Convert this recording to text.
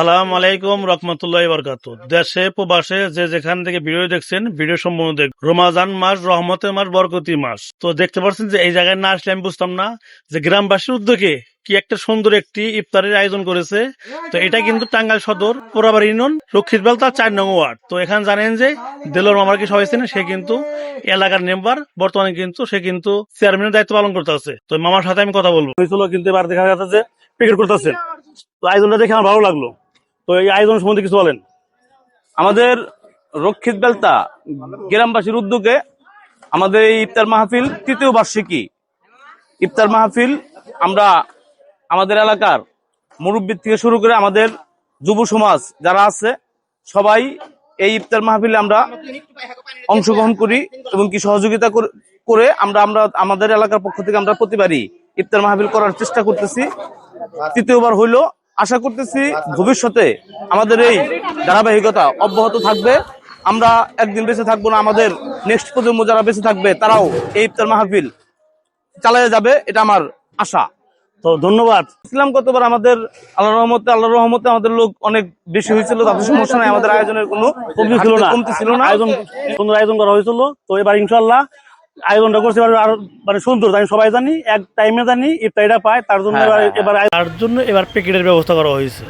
সালাম আলাইকুম রহমতুল্লাহ বরকাত। দেশে প্রবাসে যে যেখান থেকে ভিডিও দেখছেন, ভিডিও সম্বন্ধে দেখ। রমাজান মাস রহমতের মাস, বরকতি মাস। তো দেখতে পাচ্ছেন যে এই জায়গায় না আসলে আমি বুঝতাম না যে গ্রামবাসীর উদ্যোগে কি একটা সুন্দর একটি ইফতারের আয়োজন করেছে। তো এটা কিন্তু টাঙ্গাইল সদর পোড়াবাড়ি ইউনিয়ন রক্ষিত বেলতা 4 নং ওয়ার্ড। তো এখানে জানেন যে দেলোর মামার কি সবাই চেনেন, সে কিন্তু এলাকার মেম্বার, বর্তমানে কিন্তু সে কিন্তু চেয়ারম্যানের দায়িত্ব পালন করতে আছে। তো মামার সাথে আমি কথা বলবো হয়েছিল, কিন্তু এবার দেখা যাচ্ছে যে ক্রিকেট করতেছে। তো আয়োজনটা দেখে আমার ভালো লাগলো। তো এই আয়োজন সম্বন্ধে কিছু বলেন। আমাদের রক্ষিত বেলতা গ্রামবাসীর উদ্যোগে আমাদের এই ইফতার মাহফিল ৩য় বার্ষিকী ইফতার মাহফিল আমরা আমাদের এলাকার মুরব্বী থেকে শুরু করে আমাদের যুব সমাজ যারা আছে সবাই এই ইফতার মাহফিলে আমরা অংশগ্রহণ করি এবং কি সহযোগিতা করে আমরা আমরা আমাদের এলাকার পক্ষ থেকে আমরা প্রতিবারই ইফতার মাহফিল করার চেষ্টা করতেছি। ৩য়বার হইল, আশা করতেছি ভবিষ্যতে আমাদের এই ধারাবাহিকতা অব্যাহত থাকবে। আমরা একদিন বেঁচে থাকবো না, আমাদের নেক্সট প্রজন্ম যারা বেঁচে থাকবে তারাও এই ইফতার মাহফিল চালিয়ে যাবে, এটা আমার আশা। তো ধন্যবাদ। ইসলাম গতবার আমাদের আল্লাহর রহমতে আমাদের লোক অনেক বেশি হয়েছিল, তাদের সমস্যা নাই, আমাদের আয়োজনের কোনো কমতি ছিল না। আয়োজন সুন্দর আয়োজন করা হয়েছিল। তো এবার ইনশাল্লাহ আয়োজনটা করছে আরো মানে সুন্দর, আমি সবাই জানি এক টাইমে জানি ইফতারিটা পায়, তার জন্য এবার প্যাকেটের ব্যবস্থা করা হয়েছে।